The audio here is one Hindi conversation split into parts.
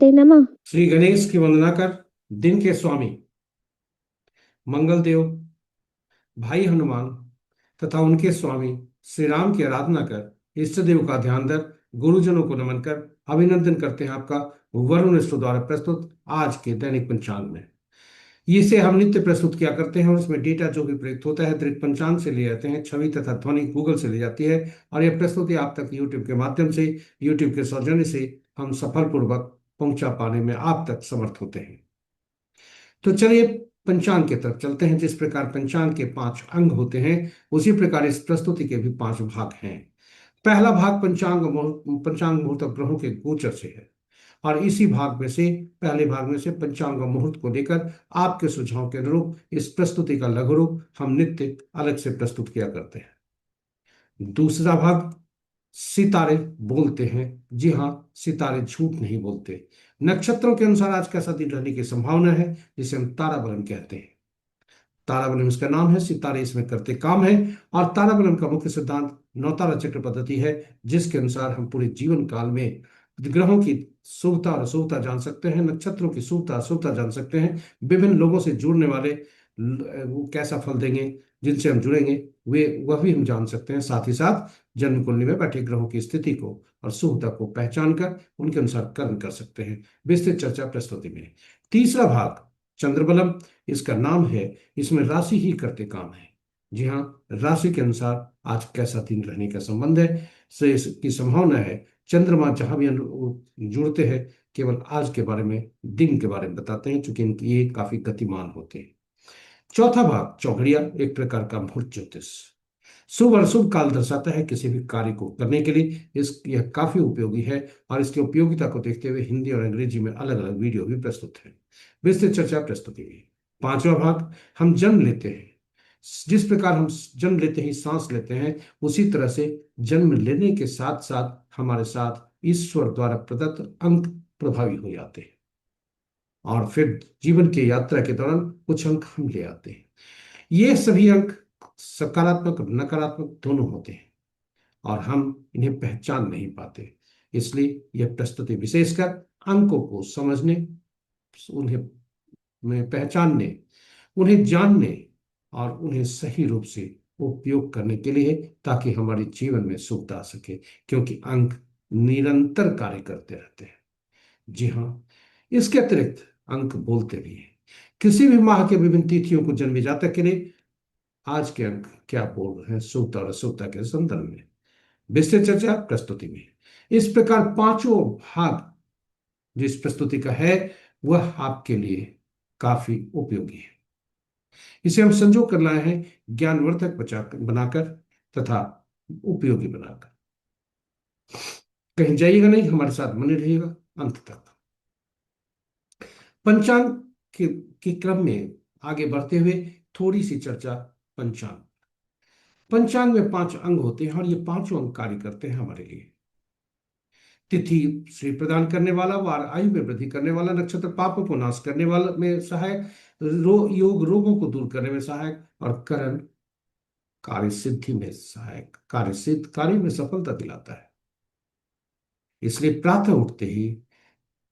गणपते नमः। श्री गणेश की वंदना कर, दिन के स्वामी मंगल देव भाई हनुमान तथा उनके स्वामी श्री राम की आराधना कर, इष्ट देव का ध्यान धर, गुरुजनों को नमन कर अभिनंदन करते हैं आपका वरुण स्टो द्वारा प्रस्तुत आज के दैनिक पंचांग में। इसे हम नित्य प्रस्तुत किया करते हैं और इसमें डेटा जो भी प्रयुक्त होता है दृक पंचांग से ले जाते हैं, छवि तथा ध्वनि गूगल से ले जाती है और यह प्रस्तुति आप तक यूट्यूब के माध्यम से, यूट्यूब के सौजन्य से हम सफलपूर्वक पहुंचा पाने में आप तक समर्थ होते हैं। तो चलिए पंचांग की तरफ चलते हैं। जिस प्रकार पंचांग के 5 अंग होते हैं, उसी प्रकार इस प्रस्तुति के भी 5 भाग हैं। पहला भाग पंचांग मुहूर्त ग्रहों के गोचर से है और इसी भाग में से, पहले भाग में से पंचांग मुहूर्त को लेकर आपके सुझाव के अनुरूप इस प्रस्तुति का लघु रूप हम नित्य अलग से प्रस्तुत किया करते हैं। दूसरा भाग सितारे बोलते हैं। जी हाँ, सितारे झूठ नहीं बोलते। नक्षत्रों के अनुसार आज कैसा दिन रहने की संभावना है, जिसे हम ताराबलन कहते हैं। ताराबलम इसका नाम है, सितारे इसमें करते काम है। और ताराबलम का मुख्य सिद्धांत नौतारा चक्र पद्धति है, जिसके अनुसार हम पूरे जीवन काल में ग्रहों की शुभता और अशुभता जान सकते हैं, नक्षत्रों की शुभता अशुभता जान सकते हैं, विभिन्न लोगों से जुड़ने वाले वो कैसा फल देंगे, जिनसे हम जुड़ेंगे वे वह भी हम जान सकते हैं। साथ ही साथ जन्म कुंडली में बैठे ग्रहों की स्थिति को और शुभता को पहचान कर उनके अनुसार कर्म कर सकते हैं। विस्तृत चर्चा प्रस्तुति में। तीसरा भाग चंद्रबलम इसका नाम है, इसमें राशि ही करते काम है। जी हाँ, राशि के अनुसार आज कैसा दिन रहने का संबंध है, से इसकी संभावना है। चंद्रमा जहां भी जुड़ते हैं केवल आज के बारे में, दिन के बारे में बताते हैं, चूंकि इनकी ये काफी गतिमान होते हैं। चौथा भाग चौघड़िया, एक प्रकार का मुहूर्त ज्योतिष, शुभ और शुभ काल दर्शाता है किसी भी कार्य को करने के लिए। यह काफी उपयोगी है और इसकी उपयोगिता को देखते हुए हिंदी और अंग्रेजी में अलग अलग वीडियो भी प्रस्तुत है। विस्तृत चर्चा प्रस्तुति में। पांचवा भाग हम जन्म लेते हैं। जिस प्रकार हम जन्म लेते ही सांस लेते हैं, उसी तरह से जन्म लेने के साथ साथ हमारे साथ ईश्वर द्वारा प्रदत्त अंक प्रभावी हो जाते हैं और फिर जीवन की यात्रा के दौरान कुछ अंक हम ले आते हैं। ये सभी अंक सकारात्मक और नकारात्मक दोनों होते हैं और हम इन्हें पहचान नहीं पाते। इसलिए यह प्रस्तुति विशेषकर अंकों को समझने, उन्हें में पहचानने, उन्हें जानने और उन्हें सही रूप से उपयोग करने के लिए, ताकि हमारे जीवन में सुखता आ सके, क्योंकि अंक निरंतर कार्य करते रहते हैं। जी हाँ, इसके अतिरिक्त अंक बोलते भी हैं। किसी भी माह के विभिन्न तिथियों को जन्मे जातक के लिए आज के अंक क्या बोल रहे हैं शुभता और अशुभता के संदर्भ में। विस्तृत चर्चा प्रस्तुति में। इस प्रकार पांचों भाग जिस प्रस्तुति का है वह आपके लिए काफी उपयोगी है। इसे हम संजो कर लाए हैं ज्ञानवर्धक बनाकर तथा उपयोगी बनाकर। कहीं जाइएगा नहीं, हमारे साथ बने रहिएगा अंत तक। पंचांग के क्रम में आगे बढ़ते हुए थोड़ी सी चर्चा। पंचांग पंचांग में 5 अंग होते हैं और ये पांचों अंग कार्य करते हैं हमारे लिए। तिथि श्री प्रदान करने वाला, वार आयु में वृद्धि करने वाला, नक्षत्र पापों को नाश करने वाला में सहायक, योग रोगों को दूर करने में सहायक और करण कार्य सिद्धि में सहायक, कार्य सिद्ध कार्य में सफलता दिलाता है। इसलिए प्रातः उठते ही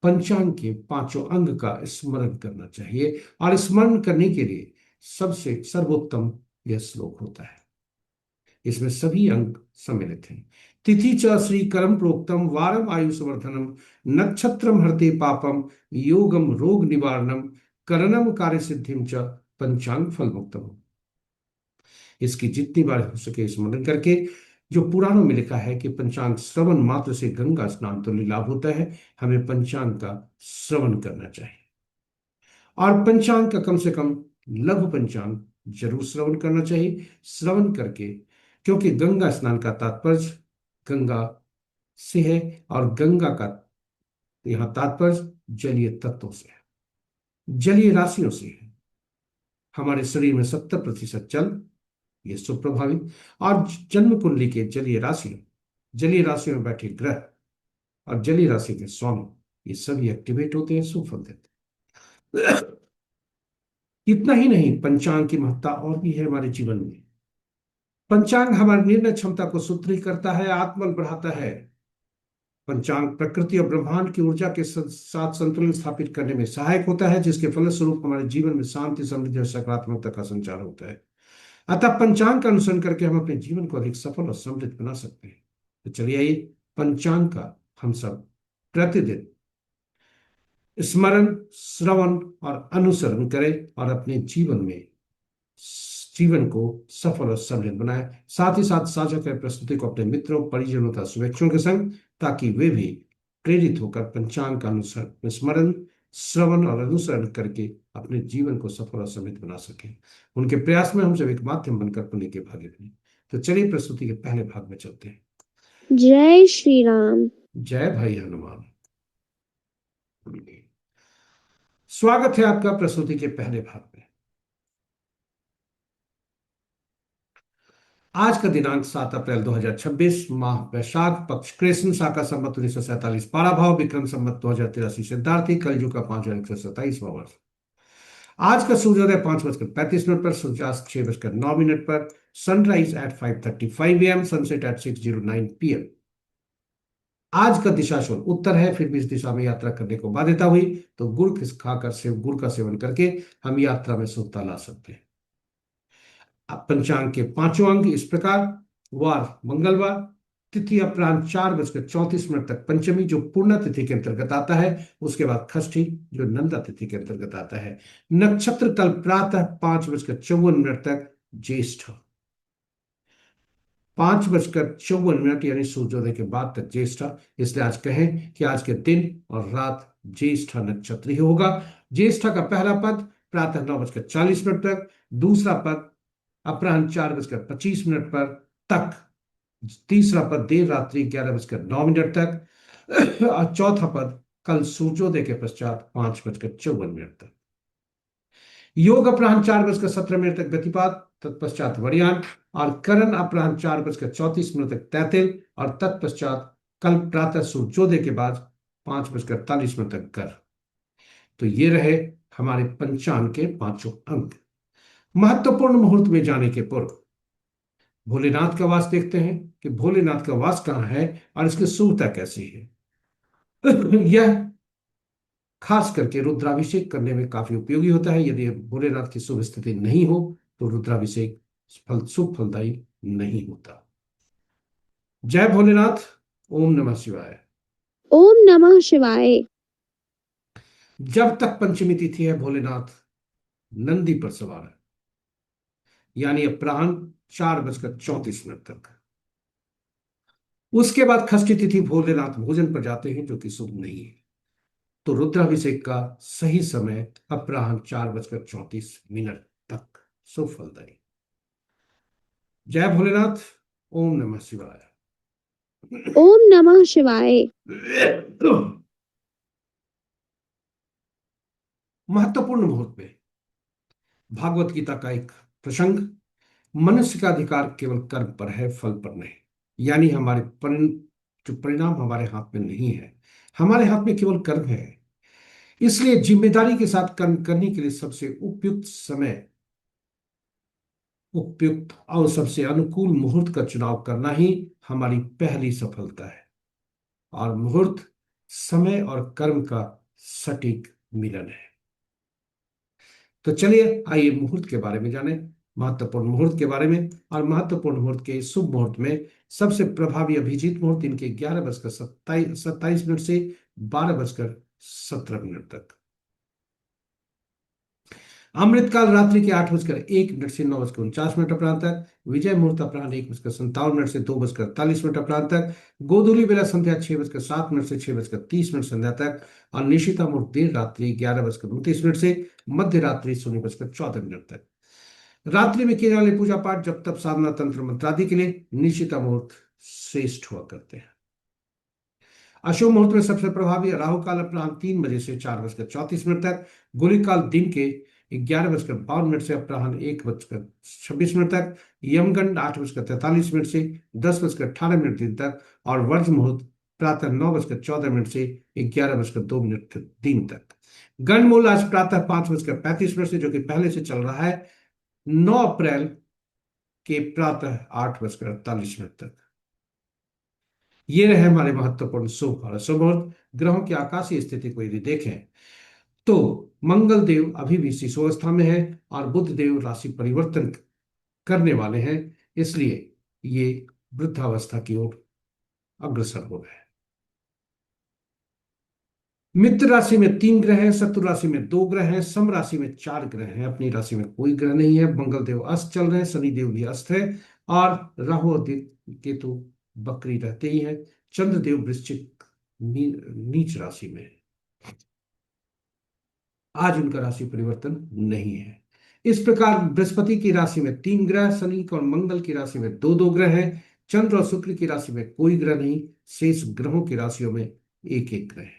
पंचांग के पांचों अंग का स्मरण करना चाहिए और स्मरण करने के लिए सबसे सर्वोत्तम यह श्लोक होता है। इसमें सभी अंग सम्मिलित हैं। तिथि च श्री करम प्रोक्तम, वारम आयु संवर्धनम, नक्षत्रम हरते पापम, योगम रोग निवारणम, करणम कार्य सिद्धिम च पंचांग फल मुक्तम। इसकी जितनी बार हो सके स्मरण करके, जो पुराणों में लिखा है कि पंचांग श्रवण मात्र से गंगा स्नान तुल्य लाभ होता है, हमें पंचांग का श्रवण करना चाहिए और पंचांग का कम से कम लघु पंचांग जरूर श्रवण करना चाहिए। श्रवण करके, क्योंकि गंगा स्नान का तात्पर्य गंगा से है और गंगा का यहाँ तात्पर्य जलीय तत्वों से है, जलीय राशियों से है। हमारे शरीर में 70% जल, ये सुप्रभावी, और जन्म कुंडली के जलीय राशियों में बैठे ग्रह और जलीय राशि के स्वामी, ये सभी एक्टिवेट होते हैं, सुफल देते हैं। इतना ही नहीं, पंचांग की महत्ता और भी है हमारे जीवन में। पंचांग हमारी निर्णय क्षमता को सुदृढ़ करता है, आत्मबल बढ़ाता है। पंचांग प्रकृति और ब्रह्मांड की ऊर्जा के साथ संतुलन स्थापित करने में सहायक होता है, जिसके फलस्वरूप हमारे जीवन में शांति, समृद्धि और सकारात्मकता का संचार होता है। अतः पंचांग का अनुसरण करके हम अपने जीवन को अधिक सफल और समृद्ध बना सकते हैं। तो चलिए आइए पंचांग का हम सब प्रतिदिन स्मरण, श्रवण और अनुसरण करें और अपने जीवन को सफल और समृद्ध बनाएं। साथ ही साथ साझा करें प्रस्तुति को अपने मित्रों, परिजनों तथा शुभेच्छुओं के संग, ताकि वे भी प्रेरित होकर पंचांग का अनुसरण, स्मरण, श्रवण और अनुसरण करके अपने जीवन को सफल और समृद्ध बना सकें। उनके प्रयास में हम सब एक माध्यम बनकर पुण्य के भागी बने। तो चलिए प्रस्तुति के पहले भाग में चलते हैं। जय श्री राम। जय भाई हनुमान। स्वागत है आपका प्रस्तुति के पहले भाग में। आज का दिनांक 7 अप्रैल 2026, माह वैशाख, पक्ष कृष्ण, शाका संवत 1947, पारा भाव विक्रम संवत 2083 सिद्धार्थी, कलयुग का 5127वां वर्ष। आज का सूर्योदय 5:35 पर, सूर्यास्त 6:09 पर, sunrise at 5:35 AM, sunset at 6:09 PM। आज का दिशाशूल उत्तर है, फिर भी इस दिशा में यात्रा करने को बाध्यता हुई तो गुड़ का सेवन करके हम यात्रा में शुभता ला सकते हैं। पंचांग के पांचों अंग इस प्रकार: वार मंगलवार, तिथि अपराह्न 4:34 तक पंचमी जो पूर्णा तिथि के अंतर्गत आता है, उसके बाद खष्ठी जो नंदा तिथि के अंतर्गत आता है। नक्षत्र कल प्रातः 5:54 तक ज्येष्ठ, 5:54 यानी सूर्योदय के बाद तक ज्येष्ठ। इसलिए आज कहें कि आज के दिन और रात ज्येष्ठ नक्षत्र ही होगा। ज्येष्ठ का पहला पद प्रातः 9:40 तक, दूसरा पद अपराह्न 4:25 पर तक, तीसरा पद देर रात्रि 11:09 तक और चौथा पद कल सूर्योदय के पश्चात 5:54 तक। योग अपराह्न 4:17 तक व्यतिपात, तत्पश्चात वरियान और करण अपराह्न 4:34 तक तैतिल और तत्पश्चात कल प्रातः सूर्योदय के बाद 5:48 तक कर। तो ये रहे हमारे पंचांग के पांचों अंक। महत्वपूर्ण मुहूर्त में जाने के पूर्व भोलेनाथ का वास देखते हैं कि भोलेनाथ का वास कहाँ है और इसकी शुभता कैसी है। यह खास करके रुद्राभिषेक करने में काफी उपयोगी होता है। यदि भोलेनाथ की शुभ स्थिति नहीं हो तो रुद्राभिषेक शुभ फलदायी नहीं होता। जय भोलेनाथ। ओम नमः शिवाय। ओम नमः शिवाय। जब तक पंचमी तिथि है, भोलेनाथ नंदी पर सवार है, यानी अपराह्न 4:34 तक। उसके बाद षष्ठी तिथि भोलेनाथ भोजन पर जाते हैं, जो कि शुभ नहीं है। तो रुद्राभिषेक का सही समय अपराह्न 4:34 तक, शुभ फलदायी। जय भोलेनाथ। ओम नमः शिवाय। ओम नमः शिवाय। महत्वपूर्ण मुहूर्त में भागवत गीता का एक प्रसंग: मनुष्य का अधिकार केवल कर्म पर है, फल पर नहीं। यानी जो परिणाम हमारे हाथ में नहीं है, हमारे हाथ में केवल कर्म है। इसलिए जिम्मेदारी के साथ कर्म करने के लिए सबसे उपयुक्त समय, उपयुक्त और सबसे अनुकूल मुहूर्त का चुनाव करना ही हमारी पहली सफलता है। और मुहूर्त समय और कर्म का सटीक मिलन है। तो चलिए आइए मुहूर्त के बारे में जानें, महत्वपूर्ण मुहूर्त के बारे में। और महत्वपूर्ण मुहूर्त के शुभ मुहूर्त में सबसे प्रभावी अभिजीत मुहूर्त इनके 11:27 से 12:17 तक। अमृतकाल रात्रि के 8:01 से 9:49 अपराह्न तक। विजय मुहूर्त अपराह्न 1:57 से 2:48 अपराह्न तक। गोधूली बेला संध्या 6:07 से 6:30 संध्या तक। और निशिता मुहूर्त देर रात्रि 11:29 से मध्य रात्रि 0:14 तक। रात्रि में किए जाने पूजा पाठ, जब तप, साधना, तंत्र मंत्र आदि के लिए निशिता मुहूर्त श्रेष्ठ हुआ करते हैं। अशुभ मुहूर्त में सबसे प्रभावी राहु काल अपराह्न 3 बजे से 4:34 तक। गुलिक काल दिन के 11:52 से अपराह्न 1:26 तक। यमगंड 8:43 से 10:18 दिन तक। और वर्ज मुहूर्त प्रातः 9:14 से 11:02 दिन तक। गंडमूल आज प्रातः 5:35 से, जो कि पहले से चल रहा है, 9 अप्रैल के प्रातः 8:48 तक। ये रहे हमारे महत्वपूर्ण शुभ और अशुभ मुहूर्त। ग्रहों की आकाशीय स्थिति को यदि देखें तो मंगल देव अभी भी शिशोवस्था में है और बुध देव राशि परिवर्तन करने वाले हैं, इसलिए ये वृद्धावस्था की ओर अग्रसर हो रहे हैं। मित्र राशि में 3 ग्रह हैं, शत्रु राशि में 2 ग्रह हैं, सम राशि में 4 ग्रह हैं, अपनी राशि में कोई ग्रह नहीं है। मंगल देव अस्त चल रहे हैं, शनि देव भी अस्त है और राहु और केतु बकरी रहते ही हैं। चंद्रदेव वृश्चिक नीच राशि में है। आज उनका राशि परिवर्तन नहीं है। इस प्रकार बृहस्पति की राशि में 3 ग्रह, शनि और मंगल की राशि में दो दो ग्रह हैं, चंद्र और शुक्र की राशि में कोई ग्रह नहीं, शेष ग्रहों की राशियों में एक एक ग्रह है।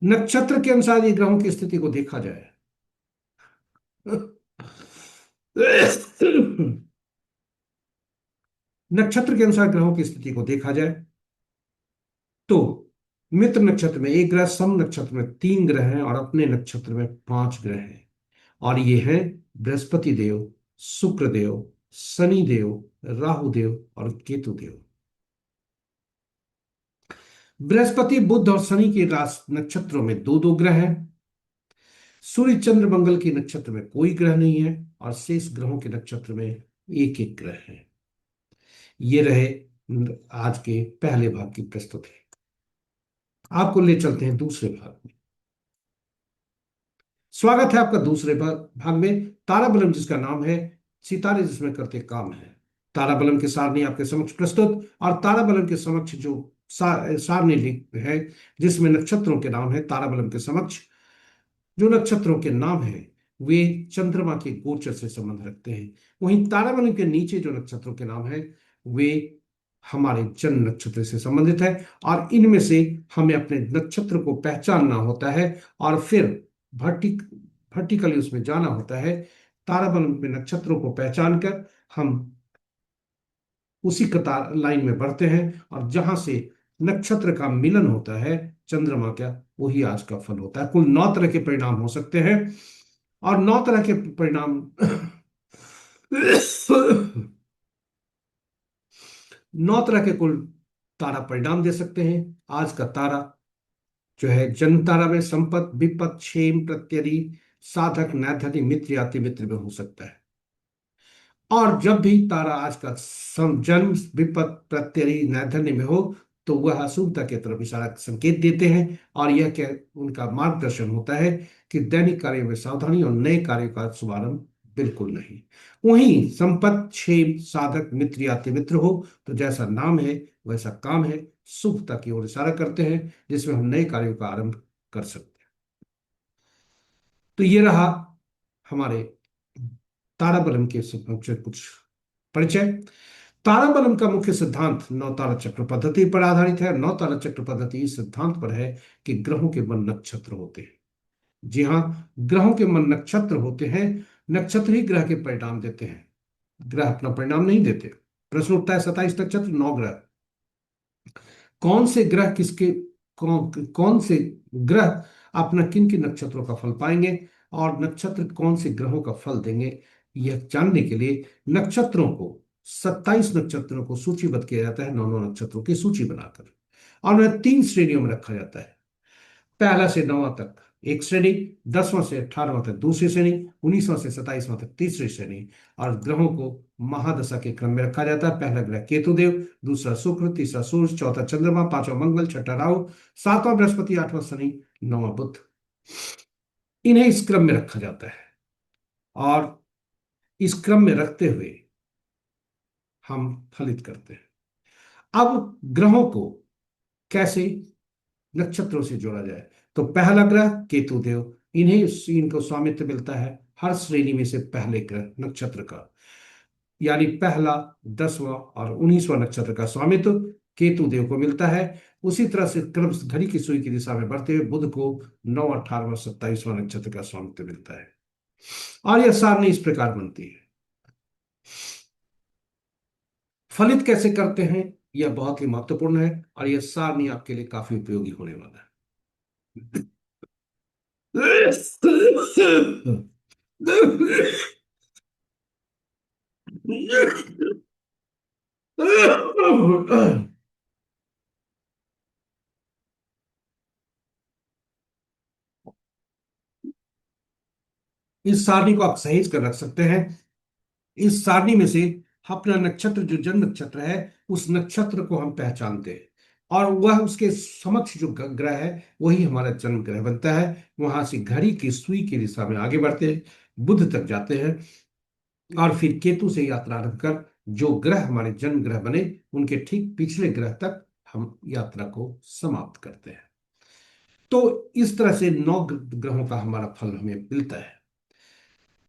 नक्षत्र के अनुसार ये ग्रहों की स्थिति को देखा जाए नक्षत्र के अनुसार ग्रहों की स्थिति को देखा जाए तो मित्र नक्षत्र में 1 ग्रह, सम नक्षत्र में 3 ग्रह हैं और अपने नक्षत्र में 5 ग्रह हैं। और ये हैं बृहस्पति देव, शुक्र देव, शनि देव, राहु देव और केतु देव। बृहस्पति, बुध और शनि के राशि नक्षत्रों में दो दो ग्रह हैं। सूर्य, चंद्र, मंगल के नक्षत्र में कोई ग्रह नहीं है और शेष ग्रहों के नक्षत्र में एक एक ग्रह है। ये रहे आज के पहले भाग की प्रस्तुति। आपको ले चलते हैं दूसरे भाग में। स्वागत है आपका दूसरे भाग में। ताराबलम, जिसका नाम है सितारे जिसमें करते काम है। ताराबलम के सारणी आपके समक्ष प्रस्तुत। और ताराबलम के समक्ष जो सारणी है जिसमें नक्षत्रों के नाम है, ताराबलम के समक्ष जो नक्षत्रों के नाम है वे चंद्रमा के गोचर से संबंध रखते हैं। वहीं ताराबलम के नीचे जो नक्षत्रों के नाम है वे हमारे जन्म नक्षत्र से संबंधित है। और इनमें से हमें अपने नक्षत्र को पहचानना होता है और फिर वर्टिकली उसमें जाना होता है। ताराबलम में नक्षत्रों को पहचान कर हम उसी कतार लाइन में बढ़ते हैं और जहां से नक्षत्र का मिलन होता है चंद्रमा का, वही आज का फल होता है। कुल 9 तरह के परिणाम हो सकते हैं और 9 तरह के परिणाम 9 तरह के कुल तारा परिणाम दे सकते हैं। आज का तारा जो है जन्म तारा में संपत, विपत, क्षेम, प्रत्यरि, साधक, नैधनी, मित्र, अति मित्र में हो सकता है। और जब भी तारा आज का जन्म, विपत, प्रत्यरि, नैधन्य में हो तो वह अशुभता की तरफ इशारा संकेत देते हैं और यह क्या उनका मार्गदर्शन होता है कि दैनिक कार्यों में सावधानी और नए कार्यों का शुभारंभ बिल्कुल नहीं। वहीं संपत, क्षेम, साधक, मित्र या अति मित्र हो तो जैसा नाम है वैसा काम है, शुभता की ओर इशारा करते हैं जिसमें हम नए कार्यों का आरंभ कर सकते हैं। तो ये रहा हमारे ताराबलम के कुछ परिचय। ताराबलम का मुख्य सिद्धांत नौ तारा चक्र पद्धति पर आधारित है। नौ तारा चक्र पद्धति इस सिद्धांत पर है कि ग्रहों के मन नक्षत्र होते हैं। जी हाँ, ग्रहों के मन नक्षत्र होते हैं। नक्षत्र ही ग्रह के परिणाम देते हैं, ग्रह अपना परिणाम नहीं देते। प्रश्न उठता है 27 नक्षत्र 9 ग्रह, कौन से ग्रह किसके कौन से ग्रह अपना किन किन नक्षत्रों का फल पाएंगे और नक्षत्र कौन से ग्रहों का फल देंगे, यह जानने के लिए नक्षत्रों को 27 नक्षत्रों को सूचीबद्ध किया जाता है 9 9 नक्षत्रों की सूची बनाकर और उन्हें 3 श्रेणियों में रखा जाता है। पहला से 9वां तक एक श्रेणी, 10वां से 18वां तक दूसरी श्रेणी, 19वां से 27वां तक तीसरी श्रेणी। और ग्रहों को महादशा के क्रम में रखा जाता है। पहला ग्रह केतुदेव, दूसरा शुक्र, तीसरा सूर्य, चौथा चंद्रमा, पांचवा मंगल, छठा राहु, सातवां बृहस्पति, आठवां शनि, नौवां बुध। इन्हें इस क्रम में रखा जाता है और इस क्रम में रखते हुए हम फलित करते हैं। अब ग्रहों को कैसे नक्षत्रों से जोड़ा जाए तो पहला ग्रह केतु देव, इनको स्वामित्व मिलता है हर श्रेणी में से पहले ग्रह नक्षत्र का, यानी पहला, 10वां और 19वां नक्षत्र का स्वामित्व केतु देव को मिलता है। उसी तरह से क्रम घड़ी की सुई की दिशा में बढ़ते हुए बुध को 9, 18वां, 27वां नक्षत्र का स्वामित्व मिलता है और यह सारणी इस प्रकार बनती है। फलित कैसे करते हैं यह बहुत ही महत्वपूर्ण है और यह सारणी आपके लिए काफी उपयोगी होने वाला है। इस सारणी को आप सहेज कर रख सकते हैं। इस सारणी में से अपना नक्षत्र, जो जन्म नक्षत्र है, उस नक्षत्र को हम पहचानते हैं, और वह उसके समक्ष जो ग्रह है वही हमारा जन्म ग्रह बनता है। वहां से घड़ी की सुई की दिशा में आगे बढ़ते हैं, बुध तक जाते हैं, और फिर केतु से यात्रा आरंभ कर जो ग्रह हमारे जन्म ग्रह बने उनके ठीक पिछले ग्रह तक हम यात्रा को समाप्त करते हैं। तो इस तरह से 9 ग्रहों का हमारा फल हमें मिलता है।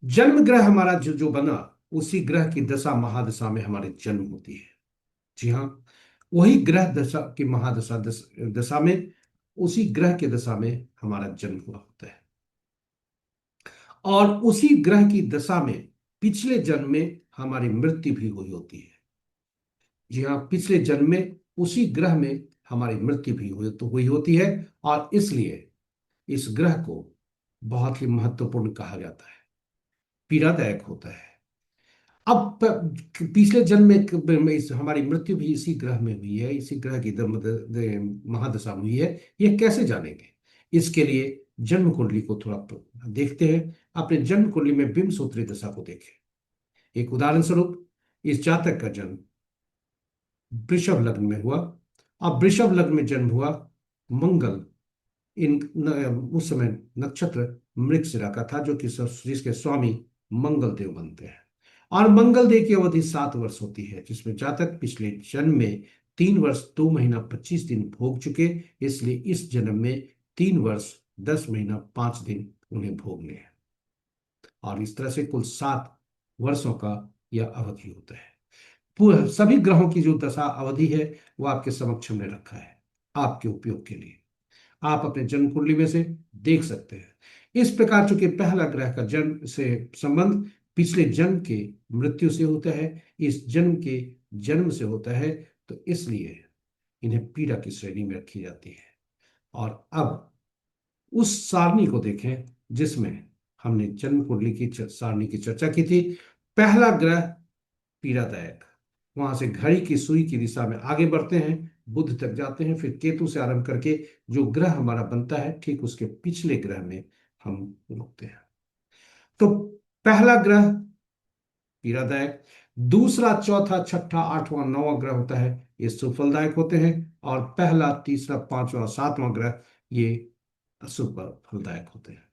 जन्म ग्रह हमारा जो जो बना, उसी ग्रह की दशा महादशा में हमारे जन्म होती है। जी हाँ, वही ग्रह दशा की महादशा दशा में, उसी ग्रह के दशा में हमारा जन्म हुआ होता है, और उसी ग्रह की दशा में पिछले जन्म में हमारी मृत्यु भी हुई होती है। जी हाँ, पिछले जन्म में उसी ग्रह में हमारी मृत्यु भी हुई होती है, और इसलिए इस ग्रह को बहुत ही महत्वपूर्ण कहा जाता है, पीड़ादायक होता है। अब पिछले जन्म में हमारी मृत्यु भी इसी ग्रह में हुई है, इसी ग्रह की महादशा में हुई है। ये कैसे जानेंगे? इसके लिए जन्म कुंडली को थोड़ा देखते हैं। अपने जन्म कुंडली में बिंबसूत्री दशा को देखें। एक उदाहरण स्वरूप, इस जातक का जन्म वृषभ लग्न में हुआ। अब वृषभ लग्न में जन्म हुआ मंगल, उस समय नक्षत्र मृगशिरा का था, जो कि जिसके स्वामी मंगल देव बनते हैं। और मंगल देव की अवधि 7 वर्ष होती है, जिसमें जातक पिछले जन्म में 3 वर्ष 2 महीना 25 दिन भोग चुके, इसलिए इस जन्म में 3 वर्ष 10 महीना 5 दिन उन्हें भोगने हैं। और इस तरह से कुल 7 वर्षों का यह अवधि होता है। पूरा सभी ग्रहों की जो दशा अवधि है वो आपके समक्ष हमने रखा है आपके उपयोग के लिए। आप अपने जन्म कुंडली में से देख सकते हैं। इस प्रकार चूंकि पहला ग्रह का जन्म से संबंध पिछले जन्म के मृत्यु से होता है, इस जन्म के जन्म से होता है, तो इसलिए इन्हें पीड़ा की श्रेणी में रखी जाती है। और अब उस सारणी को देखें जिसमें हमने जन्म कुंडली की सारणी की चर्चा की थी। पहला ग्रह पीड़ादायक, वहां से घड़ी की सुई की दिशा में आगे बढ़ते हैं, बुध तक जाते हैं, फिर केतु से आरंभ करके जो ग्रह हमारा बनता है ठीक उसके पिछले ग्रह में हम रुकते हैं। तो पहला ग्रह पीड़ादायक, दूसरा चौथा छठा आठवां नौवां ग्रह होता है, ये सुफलदायक होते हैं, और पहला तीसरा पांचवा सातवां ग्रह ये अशुभ फलदायक होते हैं।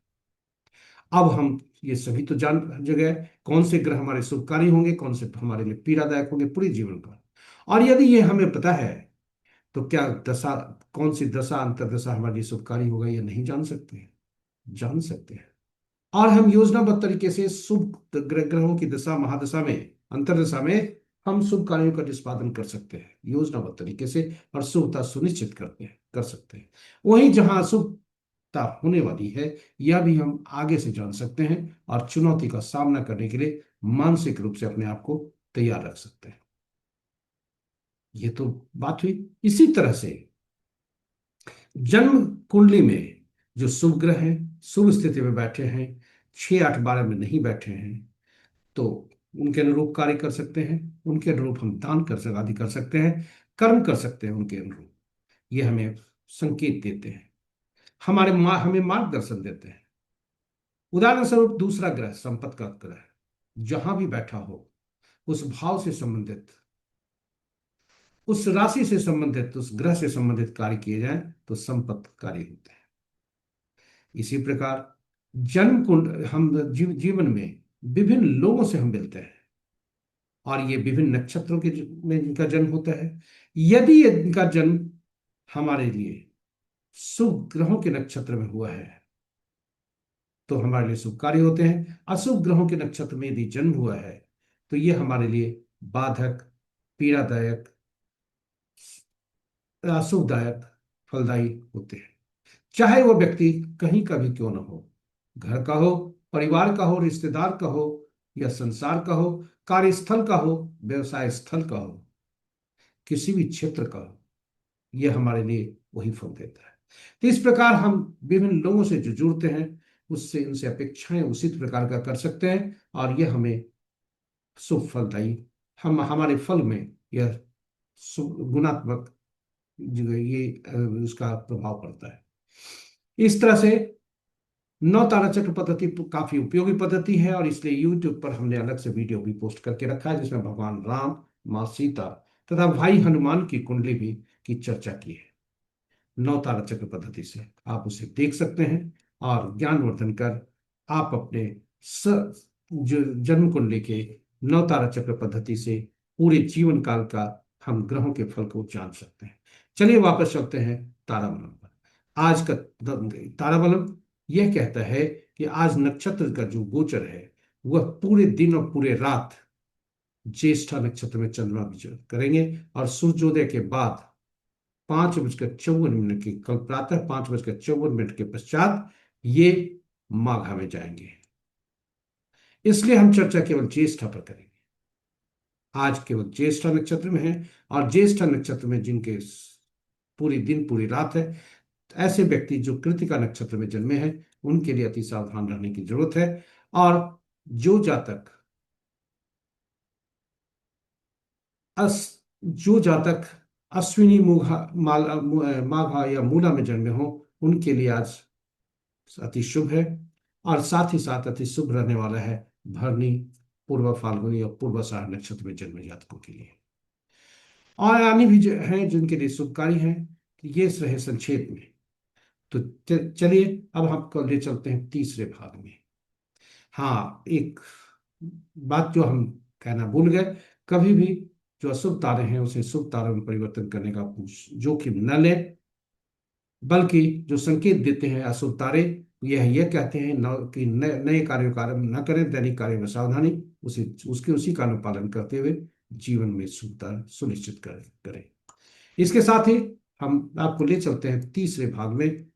अब हम ये सभी तो जान जगह कौन से ग्रह हमारे शुभकारी होंगे, कौन से हमारे लिए पीड़ादायक होंगे पूरे जीवन का। और यदि ये हमें पता है तो क्या दशा, कौन सी दशा अंतरदशा हमारे लिए शुभकारी होगा, ये नहीं जान सकते हैं? जान सकते हैं। और हम योजनाबद्ध तरीके से शुभ ग्रहों की दशा महादशा में, अंतरदशा में हम शुभ कार्यों का निष्पादन कर सकते हैं योजनाबद्ध तरीके से, और शुभता सुनिश्चित करते हैं, कर सकते हैं। वहीं जहां अशुभता होने वाली है, यह भी हम आगे से जान सकते हैं, और चुनौती का सामना करने के लिए मानसिक रूप से अपने आप को तैयार रख सकते हैं। ये तो बात हुई। इसी तरह से जन्म कुंडली में जो शुभ ग्रह हैं, शुभ स्थिति में बैठे हैं, 6 8 12 में नहीं बैठे हैं, तो उनके अनुरूप कार्य कर सकते हैं, उनके अनुरूप हम दान कर सकते, आदि कर सकते हैं, कर्म कर सकते हैं उनके अनुरूप। ये हमें संकेत देते हैं, हमें मार्गदर्शन देते हैं। उदाहरण स्वरूप दूसरा ग्रह संपत्ति का ग्रह जहां भी बैठा हो, उस भाव से संबंधित, उस राशि से संबंधित, उस ग्रह से संबंधित कार्य किए जाएं तो संपत्ति कार्य होते हैं। इसी प्रकार जन्म कुंड, हम जीवन में विभिन्न लोगों से हम मिलते हैं, और ये विभिन्न नक्षत्रों के में इनका जन्म होता है। यदि इनका जन्म हमारे लिए शुभ ग्रहों के नक्षत्र में हुआ है तो हमारे लिए शुभ कार्य होते हैं। अशुभ ग्रहों के नक्षत्र में यदि जन्म हुआ है तो ये हमारे लिए बाधक, पीड़ादायक, अशुभदायक, फलदायी होते हैं। चाहे वो व्यक्ति कहीं का भी क्यों ना हो, घर का हो, परिवार का हो, रिश्तेदार का हो, या संसार का हो, कार्यस्थल का हो, व्यवसाय स्थल का हो, किसी भी क्षेत्र का हो, यह हमारे लिए वही फल देता है। तो इस प्रकार हम विभिन्न लोगों से जो जुड़ते हैं, उससे उनसे अपेक्षाएं उसी प्रकार का कर सकते हैं, और यह हमें शुभ फलदायी, हम हमारे फल में यह गुणात्मक जो ये उसका प्रभाव पड़ता है। इस तरह से नौ तारा चक्र पद्धति काफी उपयोगी पद्धति है, और इसलिए यूट्यूब पर हमने अलग से वीडियो भी पोस्ट करके रखा है जिसमें भगवान राम, माँ सीता तथा भाई हनुमान की कुंडली भी की चर्चा की है। नौ तारा चक्र पद्धति से आप उसे देख सकते हैं और ज्ञानवर्धन कर आप अपने जो जन्म कुंडली के नौ तारा चक्र पद्धति से पूरे जीवन काल का हम ग्रहों के फल को जान सकते हैं। चलिए वापस चलते हैं ताराबलम पर। आज का ताराबलम यह कहता है कि आज नक्षत्र का जो गोचर है वह पूरे दिन और पूरे रात ज्येष्ठा नक्षत्र में चंद्रमा विचरण करेंगे, और सूर्योदय के बाद 5:54 के कल प्रातः 5:54 के पश्चात ये माघा में जाएंगे। इसलिए हम चर्चा केवल ज्येष्ठा पर करेंगे। आज केवल ज्येष्ठा नक्षत्र में है, और ज्येष्ठा नक्षत्र में जिनके पूरी दिन पूरी रात है, ऐसे व्यक्ति जो कृतिका नक्षत्र में जन्मे हैं उनके लिए अति सावधान रहने की जरूरत है। और जो जातक जो जातक अश्विनी माघा या मूला में जन्मे हो उनके लिए आज अति शुभ है, और साथ ही साथ अति शुभ रहने वाला है भरणी, पूर्व फाल्गुनी और पूर्वाषाढ़ नक्षत्र में जन्मे जातकों के लिए। और आने भी हैं जिनके लिए शुभकारी है। ये रहे संक्षेप में। तो चलिए अब हम ले चलते हैं तीसरे भाग में। हाँ, एक बात जो हम कहना भूल गए, कभी भी जो अशुभ तारे हैं उसे शुभ तारों में परिवर्तन करने का जोखिम न लें, बल्कि जो संकेत देते हैं अशुभ तारे यह कहते हैं कि नए कार्यों का आरंभ न करें, दैनिक कार्यों में सावधानी, उसी का अनुपालन करते हुए जीवन में शुभता सुनिश्चित करें। इसके साथ ही हम आपको ले चलते हैं तीसरे भाग में।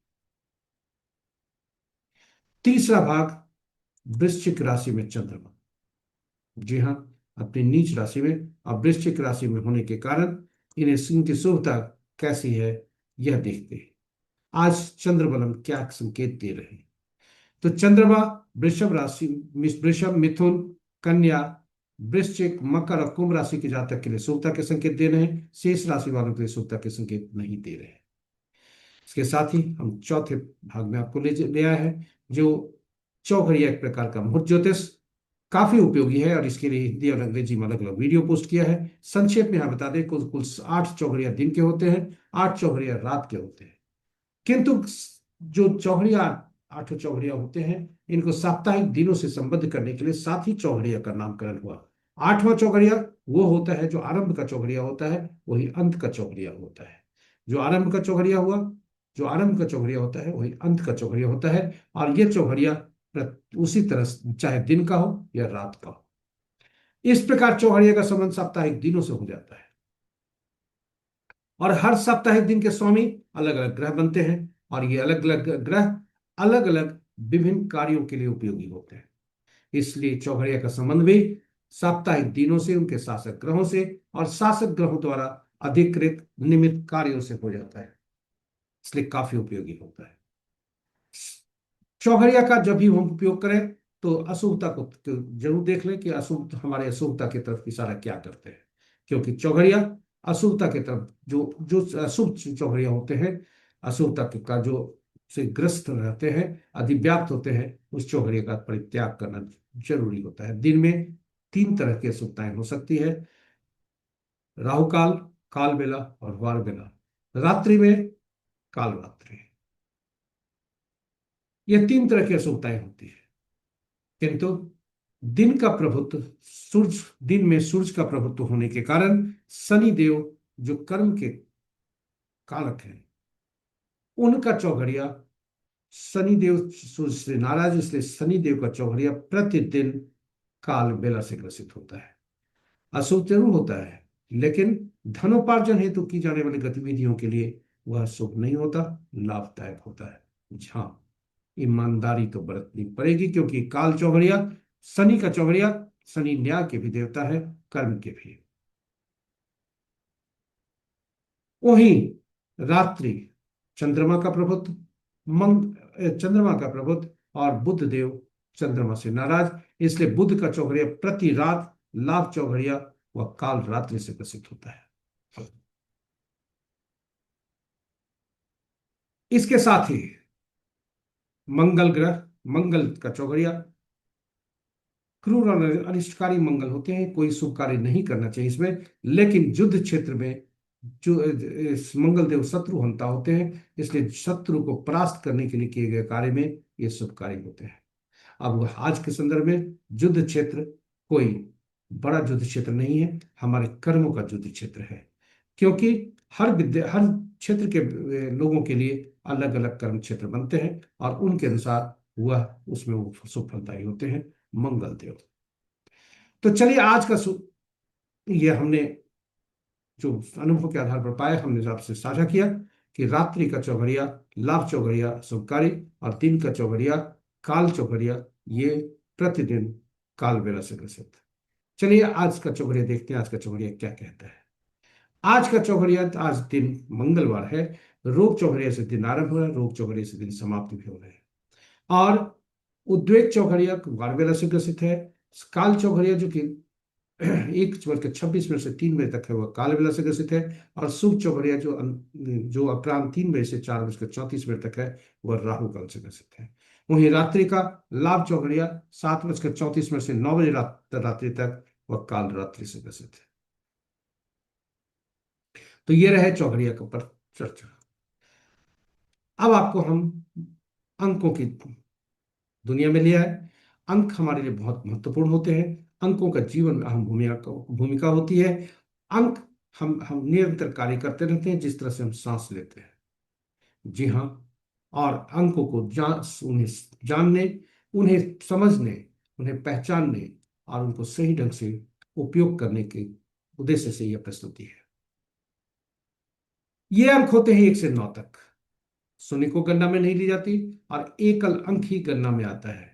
तीसरा भाग वृश्चिक राशि में चंद्रमा। जी हाँ, अपनी नीच राशि में और वृश्चिक राशि में होने के कारण इनकी शुभता कैसी है यह देखते हैं। आज चंद्रबलम क्या संकेत दे रहे हैं। तो चंद्रमा वृषभ राशि, वृषभ, मिथुन, कन्या, वृश्चिक, मकर और कुंभ राशि के जातक के लिए शुभता के संकेत दे रहे हैं। शेष राशि वालों के लिए शुभता के संकेत नहीं दे रहे हैं। इसके साथ ही हम चौथे भाग में आपको ले आए हैं जो चौघड़िया एक प्रकार का मुहूर्त ज्योतिष, काफी उपयोगी है, और इसके लिए हिंदी और अंग्रेजी में अलग अलग वीडियो पोस्ट किया है। संक्षेप में हम बता दें, कुल 8 चौघड़िया दिन के होते हैं, 8 चौघड़िया रात के होते हैं। किंतु जो चौघड़िया 8 चौघड़िया होते हैं इनको साप्ताहिक दिनों से संबद्ध करने के लिए 7 ही चौघड़िया का नामकरण हुआ। 8वां चौघड़िया वो होता है जो आरंभ का चौघड़िया होता है, वही अंत का चौघड़िया होता है। जो आरंभ का चौघड़िया होता है वही अंत का चौघड़िया होता है, और ये चौघड़िया उसी तरह चाहे दिन का हो या रात का हो। इस प्रकार चौघड़िया का संबंध साप्ताहिक दिनों से हो जाता है, और हर साप्ताहिक दिन के स्वामी अलग अलग ग्रह बनते हैं, और ये अलग अलग ग्रह अलग अलग विभिन्न कार्यों के लिए उपयोगी होते हैं। इसलिए चौघड़िया का संबंध भी साप्ताहिक दिनों से, उनके शासक ग्रहों से और शासक ग्रहों द्वारा अधिकृत निमित्त कार्यों से हो जाता है, इसलिए काफी उपयोगी होता है। चौघड़िया का जब भी हम उपयोग करें तो अशुभता को जरूर देख लें कि अशुभ हमारे अशुभता की तरफ इशारा क्या करते हैं, क्योंकि चौघड़िया अशुभता की तरफ जो अशुभ चौघड़िया होते हैं, अशुभता का जो से ग्रस्त रहते हैं, अधिव्याप्त होते हैं, उस चौघड़िया का परित्याग करना जरूरी होता है। दिन में 3 तरह की अशुभताएं हो सकती है, राहुकाल, काल बेला और वार बेला। रात्रि में काल रात्रि, ये 3 तरह की अशुभताएं होती है। किंतु दिन का प्रभुत्व दिन में सूर्य का प्रभुत्व होने के कारण शनि देव जो कर्म के कारक हैं उनका चौघड़िया, शनि देव सूर्य से नाराज, इसलिए शनि देव का चौघड़िया प्रतिदिन काल बेला से ग्रसित होता है। अशुभ जरूर होता है, लेकिन धनोपार्जन हेतु की जाने वाली गतिविधियों के लिए वह शुभ नहीं होता, लाभदायक होता है। हाँ, ईमानदारी तो बरतनी पड़ेगी, क्योंकि काल चौघड़िया, शनि का चौघड़िया, शनि न्याय के भी देवता है, कर्म के भी। वहीं रात्रि चंद्रमा का प्रभुत्व, चंद्रमा का प्रभुत्व, और बुध देव चंद्रमा से नाराज, इसलिए बुध का चौघड़िया प्रति रात लाभ चौघड़िया वह काल रात्रि से ग्रसित होता है। इसके साथ ही मंगल ग्रह, मंगल का चौघड़िया क्रूर और अनिष्टकारी मंगल होते हैं, कोई शुभ कार्य नहीं करना चाहिए इसमें। लेकिन युद्ध क्षेत्र में जो इस मंगल देव शत्रु हंता होते हैं, इसलिए शत्रु को परास्त करने के लिए किए गए कार्य में ये शुभ कार्य होते हैं। अब आज के संदर्भ में युद्ध क्षेत्र कोई बड़ा युद्ध क्षेत्र नहीं है, हमारे कर्मों का युद्ध क्षेत्र है। क्योंकि हर क्षेत्र के लोगों के लिए अलग अलग कर्म क्षेत्र बनते हैं और उनके अनुसार वह उसमें वो शुभ फलदायी होते हैं मंगल देव। तो चलिए आज का ये हमने जो अनुभव के आधार पर पाया, हमने आपसे साझा किया कि रात्रि का चौघड़िया लाभ चौघड़िया शुभकारी और दिन का चौघड़िया काल चौघड़िया ये प्रतिदिन काल बेला से ग्रसित। चलिए आज का चौघड़िया देखते हैं, आज का चौघड़िया क्या कहता है। आज का चौघड़िया, आज दिन मंगलवार है, रोग चौघड़िया से दिन आरंभ हो रहा है, रोग चौघड़िया से दिन समाप्ति भी हो रहे हैं। और उद्वेग चौघड़िया वार बेला से ग्रसित है। काल चौघड़िया जो कि 1:26 से 3 बजे तक है, वह काल बेला से ग्रसित है। और शुभ चौघड़िया जो अपराह्न 3 बजे से 4:34 तक है, वह राहु काल से ग्रसित है। वहीं रात्रि का लाभ चौघड़िया 7:34 से 9 बजे रात्रि तक, वह काल रात्रि से ग्रसित है। तो ये रहे चौघड़िया के ऊपर चर्चा। अब आपको हम अंकों की दुनिया में लिया है। अंक हमारे लिए बहुत महत्वपूर्ण होते हैं, अंकों का जीवन में अहम भूमिका होती है। अंक हम निरंतर कार्य करते रहते हैं, जिस तरह से हम सांस लेते हैं। जी हाँ, और अंकों को उन्हें जानने, उन्हें समझने, उन्हें पहचानने और उनको सही ढंग से उपयोग करने के उद्देश्य से यह प्रस्तुति है। ये अंक होते हैं 1 से 9 तक। शून्य को गणना में नहीं ली जाती और एकल अंक ही गणना में आता है।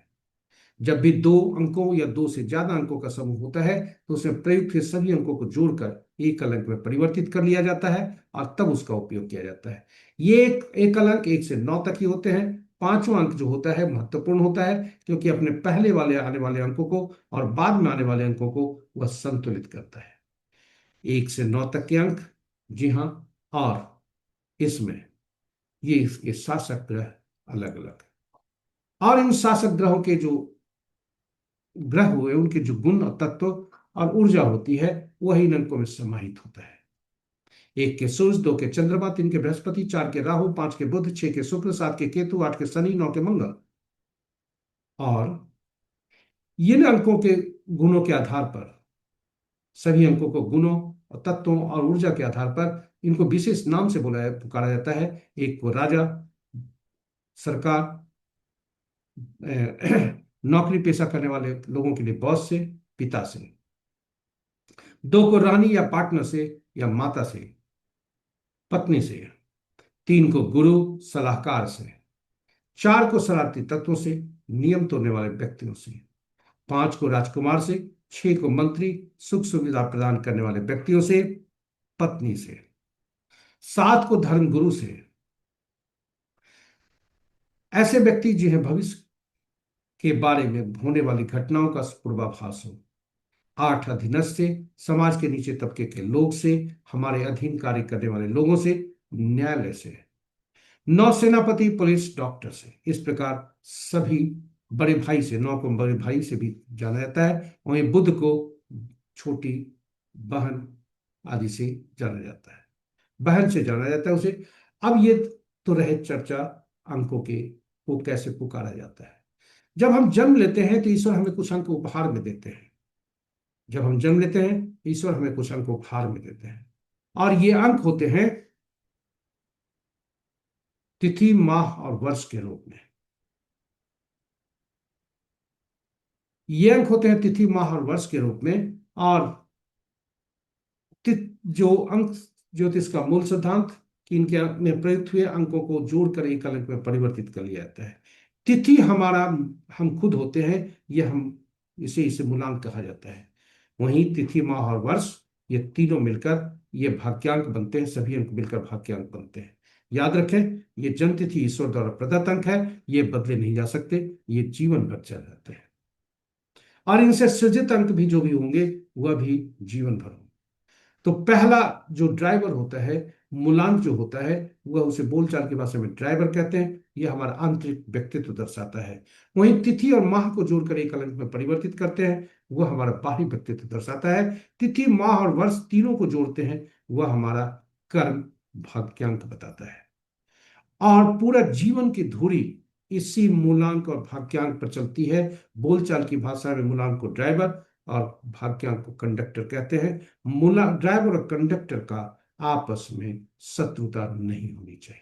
जब भी 2 अंकों या 2 से ज्यादा अंकों का समूह होता है, तो उसमें प्रयुक्त के सभी अंकों को जोड़कर एकल अंक में परिवर्तित कर लिया जाता है और तब उसका उपयोग किया जाता है। ये एकल अंक 1 से 9 तक ही होते हैं। पांचवा अंक जो होता है महत्वपूर्ण होता है, क्योंकि अपने पहले वाले आने वाले अंकों को और बाद में आने वाले अंकों को वह संतुलित करता है। 1 से 9 तक के अंक, जी हाँ, और इसमें ये इसके शासक ग्रह अलग अलग, और इन शासक ग्रहों के जो ग्रह हुए, उनके जो गुण और तत्व और ऊर्जा होती है, वही इन अंकों में समाहित होता है। 1 के सूर्य, 2 के चंद्रमा, 3 के बृहस्पति, 4 के राहु, 5 के बुध, 6 के शुक्र, 7 के केतु, 8 के शनि, 9 के मंगल। और इन अंकों के गुणों के आधार पर, सभी अंकों को गुणों और तत्वों और ऊर्जा के आधार पर इनको विशेष नाम से पुकारा जाता है। एक को राजा, सरकार, नौकरी पेशा करने वाले लोगों के लिए बॉस से, पिता से। 2 को रानी या पार्टनर से या माता से, पत्नी से। 3 को गुरु, सलाहकार से। 4 को शरारती तत्वों से, नियम तोड़ने वाले व्यक्तियों से। 5 को राजकुमार से। 6 को मंत्री, सुख सुविधा प्रदान करने वाले व्यक्तियों से, पत्नी से। 7 को धर्म गुरु से, ऐसे व्यक्ति जिन्हें भविष्य के बारे में होने वाली घटनाओं का पूर्वाभास हो। 8 अधीनस्थ से, समाज के नीचे तबके के लोग से, हमारे अधीन कार्य करने वाले लोगों से, न्यायालय से। 9 सेनापति, पुलिस, डॉक्टर से। इस प्रकार सभी बड़े भाई से, 9 को बड़े भाई से भी जाना जाता है। वहीं बुध को छोटी बहन आदि से जाना जाता है, बहन से जाना जाता है उसे। अब ये तो रहे चर्चा अंकों के को कैसे पुकारा जाता है। जब हम जन्म लेते हैं तो ईश्वर हमें कुछ अंक उपहार में देते हैं। जब हम जन्म लेते हैं, ईश्वर हमें कुछ अंक उपहार में देते हैं, और ये अंक होते हैं तिथि, माह और वर्ष के रूप में। ये अंक होते हैं तिथि, माह और वर्ष के रूप में। और जो अंक ज्योतिष का मूल सिद्धांत कि इनके में प्रयुक्त हुए अंकों को जोड़कर एक अंक में परिवर्तित कर लिया जाता है। तिथि हमारा हम खुद होते हैं, यह हम इसे मूलांक कहा जाता है। वहीं तिथि, माह और वर्ष, ये तीनों मिलकर ये भाग्यांक बनते हैं। सभी अंक मिलकर भाग्यांक बनते हैं। याद रखें, ये जन्म तिथि ईश्वर द्वारा प्रदत्त अंक है, ये बदले नहीं जा सकते, ये जीवन भर चल जाते हैं। और इनसे सृजित अंक भी जो भी होंगे वह भी जीवन भर होंगे। तो पहला जो ड्राइवर होता है, मूलांक जो होता है, वह उसे बोलचाल की भाषा में ड्राइवर कहते हैं। यह हमारा आंतरिक व्यक्तित्व दर्शाता है। वहीं तिथि और माह को जोड़कर एक अंक में परिवर्तित करते हैं, वह हमारा बाहरी व्यक्तित्व दर्शाता है। तिथि, माह और वर्ष तीनों को जोड़ते हैं, वह हमारा कर्म भाग्यांक बताता है। और पूरा जीवन की धुरी इसी मूलांक और भाग्यांक पर चलती है। बोलचाल की भाषा में मूलांक को ड्राइवर और भाग्यांक को कंडक्टर कहते हैं। मूला ड्राइवर और कंडक्टर का आपस में शत्रुता नहीं होनी चाहिए।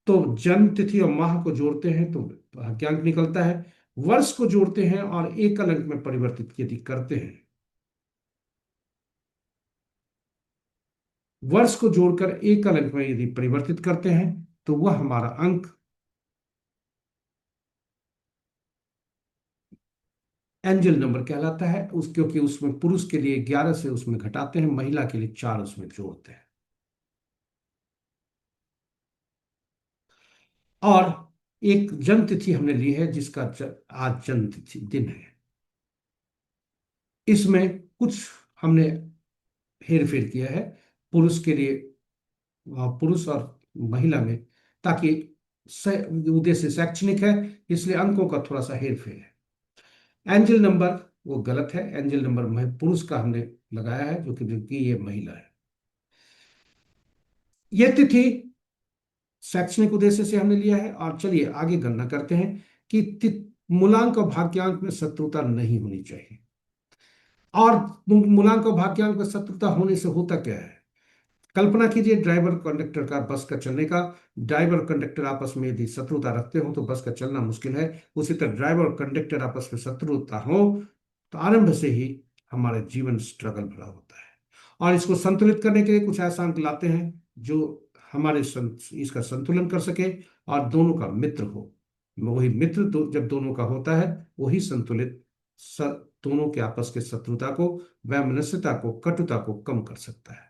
तो जन्म तिथि और माह को जोड़ते हैं तो भाग्यांक निकलता है। वर्ष को जोड़ते हैं और एकल अंक में परिवर्तित यदि करते हैं, वर्ष को जोड़कर एकल अंक में यदि परिवर्तित करते हैं, तो वह हमारा अंक एंजल नंबर कहलाता है। क्योंकि उसमें पुरुष के लिए 11 से उसमें घटाते हैं, महिला के लिए 4 उसमें जोड़ते हैं। और एक जन्म तिथि हमने ली है जिसका आज जन्म तिथि दिन है। इसमें कुछ हमने हेर फेर किया है पुरुष के लिए, पुरुष और महिला में, ताकि उद्देश्य शैक्षणिक है, इसलिए अंकों का थोड़ा सा हेर फेर है। एंजल नंबर वो गलत है। एंजल नंबर पुरुष का हमने लगाया है, जो कि ये महिला है। ये तिथि शैक्षणिक उद्देश्य से हमने लिया है। और चलिए आगे गणना करते हैं कि मूलांक और भाग्यांक में शत्रुता नहीं होनी चाहिए। और मूलांक और भाग्यांक में शत्रुता होने से होता क्या है? कल्पना कीजिए ड्राइवर कंडक्टर का, बस का चलने का। ड्राइवर कंडक्टर आपस में यदि शत्रुता रखते हो तो बस का चलना मुश्किल है। उसी तरह ड्राइवर और कंडक्टर आपस में शत्रुता हो तो आरंभ से ही हमारा जीवन स्ट्रगल भरा होता है। और इसको संतुलित करने के लिए कुछ ऐसा अंक लाते हैं जो हमारे इसका संतुलन कर सके और दोनों का मित्र हो। वही मित्र जब दोनों का होता है, वही संतुलित दोनों के आपस के शत्रुता को, वैमनस्यता को, कटुता को कम कर सकता है।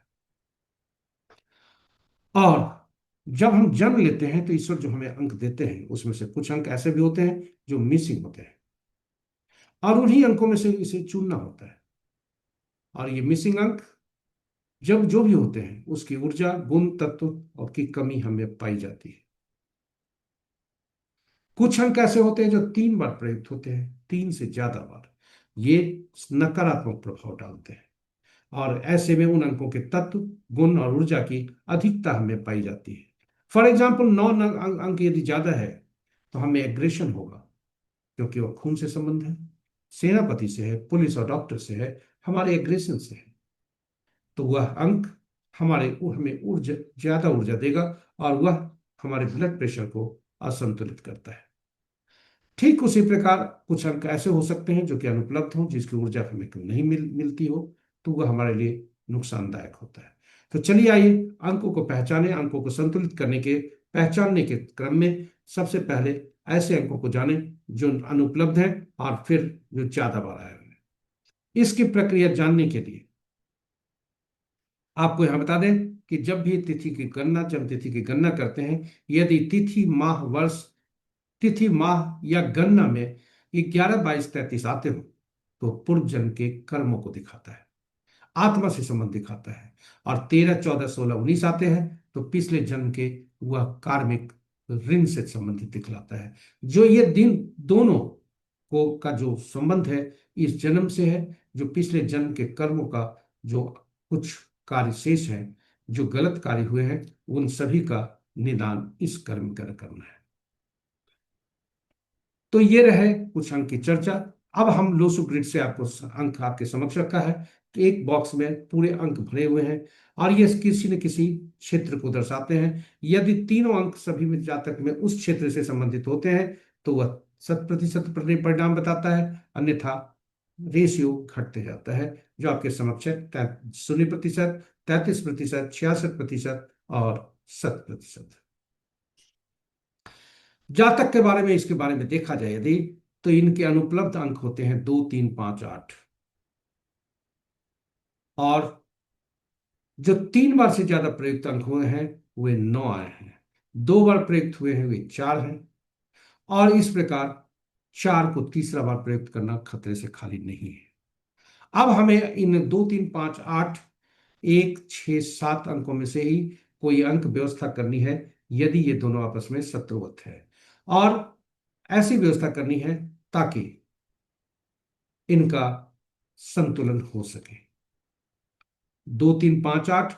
और जब हम जन्म लेते हैं तो ईश्वर जो हमें अंक देते हैं, उसमें से कुछ अंक ऐसे भी होते हैं जो मिसिंग होते हैं, और उन्हीं अंकों में से इसे चुनना होता है। और ये मिसिंग अंक जब जो भी होते हैं, उसकी ऊर्जा, गुण, तत्व और की कमी हमें पाई जाती है। कुछ अंक ऐसे होते हैं जो 3 बार प्रयुक्त होते हैं, 3 से ज्यादा बार। ये नकारात्मक प्रभाव डालते हैं। और ऐसे में उन अंकों के तत्व, गुण और ऊर्जा की अधिकता हमें पाई जाती है। फॉर एग्जाम्पल 9 अंक यदि ज्यादा है तो हमें एग्रेशन होगा, क्योंकि वह खून से संबंध है, सेनापति से है, पुलिस और डॉक्टर से है, हमारे एग्रेशन से है। तो वह अंक हमें ऊर्जा, ज्यादा ऊर्जा देगा, और वह हमारे ब्लड प्रेशर को असंतुलित करता है। ठीक उसी प्रकार कुछ अंक ऐसे हो सकते हैं जो कि अनुपलब्ध हों, जिसकी ऊर्जा हमें नहीं मिलती हो, तो वह हमारे लिए नुकसानदायक होता है। तो चलिए आइए अंकों को पहचाने। अंकों को संतुलित करने के, पहचानने के क्रम में सबसे पहले ऐसे अंकों को जानें जो अनुपलब्ध हैं, और फिर जो ज्यादा बार आए हैं। इसकी प्रक्रिया जानने के लिए आपको यहां बता दें कि जब भी तिथि की गणना, जन्म तिथि की गणना करते हैं, यदि तिथि, माह, वर्ष, तिथि, माह या गणना में 11, 22, 33 आते हो तो पूर्व जन्म के कर्मों को दिखाता है, आत्मा से संबंध दिखाता है। और 13, 14, 16, 19 आते हैं तो पिछले जन्म के वह कार्मिक ऋण से संबंधित दिखलाता है। जो ये दिन दोनों को का जो संबंध है, इस जन्म से है। जो पिछले जन्म के कर्मों का जो कुछ कार्य शेष है, जो गलत कार्य हुए हैं, उन सभी का निदान इस कर्म कर करना है। तो ये रहे कुछ अंक की चर्चा। अब हम लोसु ग्रिड से आपको अंक आपके समक्ष रखा है कि एक बॉक्स में पूरे अंक भरे हुए हैं, और ये किसी न किसी क्षेत्र को दर्शाते हैं। यदि तीनों अंक सभी में जातक में उस क्षेत्र से संबंधित होते हैं तो वह 100% परिणाम बताता है, अन्यथा रेशियो घटते जाता है, जो आपके समक्ष है। 0%, 33%, 66% और 100%। जातक के बारे में, इसके बारे में देखा जाए यदि, तो इनके अनुपलब्ध अंक होते हैं 2, 3, 5, 8। और जो 3 बार से ज्यादा प्रयुक्त अंक हुए हैं वे 9 आए हैं। 2 बार प्रयुक्त हुए हैं वे 4 हैं। और इस प्रकार 4 को तीसरा बार प्रयुक्त करना खतरे से खाली नहीं है। अब हमें इन 2, 3, 5, 8, 1, 6, 7 अंकों में से ही कोई अंक व्यवस्था करनी है यदि ये दोनों आपस में शत्रुवत है, और ऐसी व्यवस्था करनी है ताकि इनका संतुलन हो सके। 2, 3, 5, 8,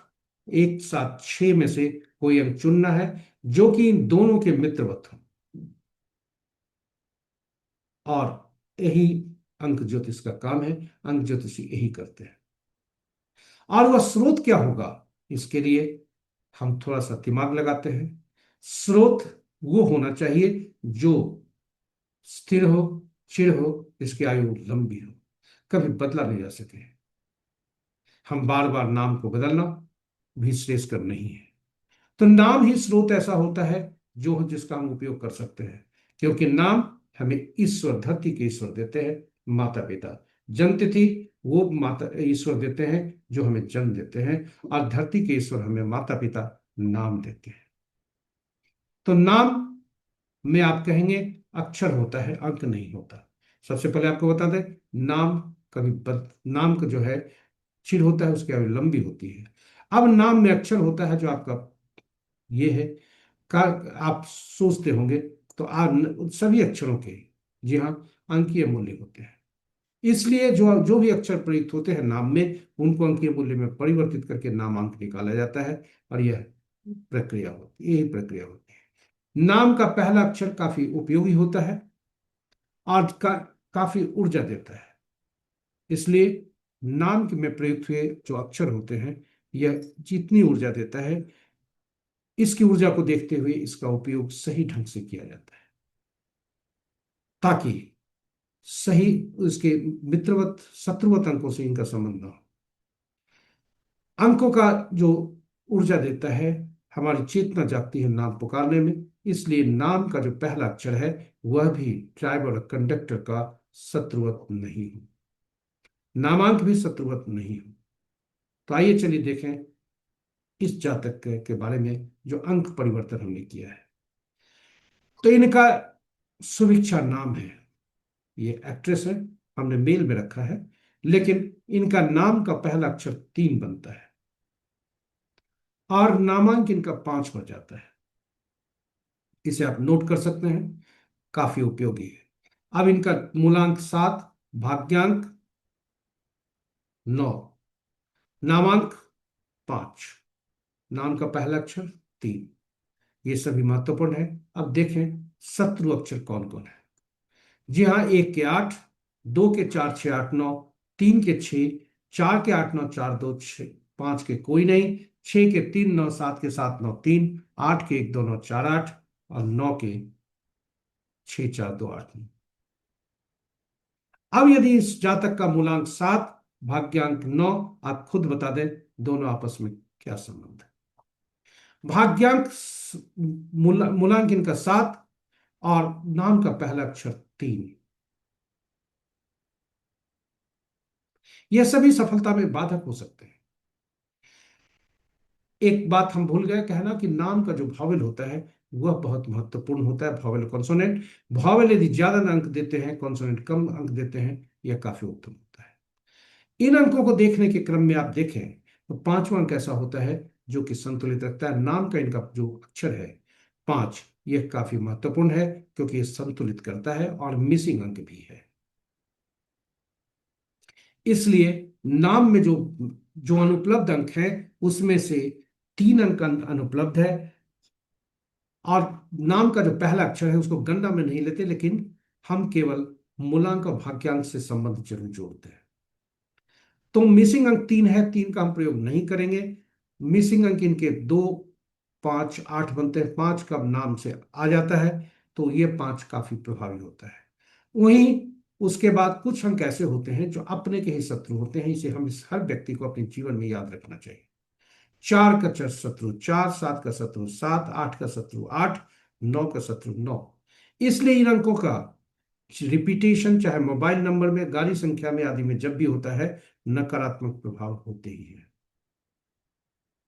1, 7, 6 में से कोई अंक चुनना है जो कि इन दोनों के मित्रवत हो, और यही अंक ज्योतिष का काम है। अंक ज्योतिषी यही करते हैं। और वह स्रोत क्या होगा, इसके लिए हम थोड़ा सा दिमाग लगाते हैं। स्रोत वो होना चाहिए जो स्थिर हो, चिर हो, इसकी आयु लंबी हो, कभी बदला नहीं जा सके। हम बार बार नाम को बदलना भी श्रेयस्कर नहीं है। तो नाम ही स्रोत ऐसा होता है जो जिसका हम उपयोग कर सकते हैं, क्योंकि नाम हमें ईश्वर, धरती के ईश्वर देते हैं, माता पिता। जन्म तिथि वो माता ईश्वर देते हैं जो हमें जन्म देते हैं, और धरती के ईश्वर हमें माता पिता नाम देते हैं। तो नाम में आप कहेंगे अक्षर होता है, अंक नहीं होता। सबसे पहले आपको बता दें, नाम नाम का जो है चिर होता है, उसकी आयु लंबी होती है। अब नाम में अक्षर होता है जो आपका ये है का, आप सोचते होंगे तो सभी अक्षरों के, जी हाँ, अंकीय मूल्य होते हैं। इसलिए जो जो भी अक्षर प्रयुक्त होते हैं नाम में, उनको अंकीय मूल्य में परिवर्तित करके नामांक निकाला जाता है, और यह प्रक्रिया होती है, यही प्रक्रिया होती है। नाम का पहला अक्षर काफी उपयोगी होता है और काफी ऊर्जा देता है। इसलिए नाम में प्रयुक्त हुए जो अक्षर होते हैं, यह जितनी ऊर्जा देता है, इसकी ऊर्जा को देखते हुए इसका उपयोग सही ढंग से किया जाता है, ताकि सही उसके मित्रवत शत्रुवत अंकों से इनका संबंध ना हो। अंकों का जो ऊर्जा देता है, हमारी चेतना जागती है नाम पुकारने में। इसलिए नाम का जो पहला अक्षर है वह भी ट्राइब और कंडक्टर का शत्रुवत नहीं हो, नामांक भी शत्रुवत नहीं हो। तो आइए चलिए देखें इस जातक के बारे में जो अंक परिवर्तन हमने किया है। तो इनका सुभिक्षा नाम है, ये एक्ट्रेस है, हमने मेल में रखा है, लेकिन इनका नाम का पहला अक्षर 3 बनता है और नामांक इनका 5 बन जाता है। इसे आप नोट कर सकते हैं, काफी उपयोगी है। अब इनका मूलांक 7, भाग्यांक 9, नामांक 5, नाम का पहला अक्षर 3, ये सभी महत्वपूर्ण है। अब देखें शत्रु अक्षर कौन कौन है। जी हाँ, 1 के 8, 2 के 4, 6, 8, 9, 3 के 6, 4 के 8, 9, 4, 2, 6, 5 के कोई नहीं, 6 के 3, 9, 7 के 7, 9, 3, 8 के 1, 2, 9, 4, 8, और 9 के 6, 4, 2, 8, 9। अब यदि इस जातक का मूलांक 7, भाग्यांक 9, आप खुद बता दें दोनों आपस में क्या संबंध है। भाग्यांक मूलांक इनका 7 और नाम का पहला अक्षर 3, यह सभी सफलता में बाधक हो सकते हैं। एक बात हम भूल गए कहना कि नाम का जो वॉवेल होता है वह बहुत महत्वपूर्ण होता है, वॉवेल कॉन्सोनेंट। वॉवेल यदि ज्यादा अंक देते हैं, कॉन्सोनेंट कम अंक देते हैं, यह काफी उत्तम होता है। इन अंकों को देखने के क्रम में आप देखें तो 5वां अंक ऐसा होता है जो कि संतुलित रखता है। नाम का इनका जो अक्षर है 5, यह काफी महत्वपूर्ण है क्योंकि यह संतुलित करता है और मिसिंग अंक भी है। इसलिए नाम में जो जो अनुपलब्ध अंक है उसमें से 3 अंक अनुपलब्ध है, और नाम का जो पहला अक्षर है उसको गणना में नहीं लेते, लेकिन हम केवल मूलांक और भाग्यांक से संबंध जरूर जोड़ते हैं। तो मिसिंग अंक 3 है, 3 का हम प्रयोग नहीं करेंगे। मिसिंग अंक इनके 2, 5, 8 बनते हैं। 5 का नाम से आ जाता है, तो ये 5 काफी प्रभावी होता है। वहीं उसके बाद कुछ अंक ऐसे होते हैं जो अपने के ही शत्रु होते हैं। इसे हम इस हर व्यक्ति को अपने जीवन में याद रखना चाहिए। 4 का शत्रु 4, 7 का शत्रु 7, 8 का शत्रु 8, 9 का शत्रु 9। इसलिए इन अंकों का रिपीटेशन चाहे मोबाइल नंबर में, गाड़ी संख्या में आदि में जब भी होता है, नकारात्मक प्रभाव होते ही है।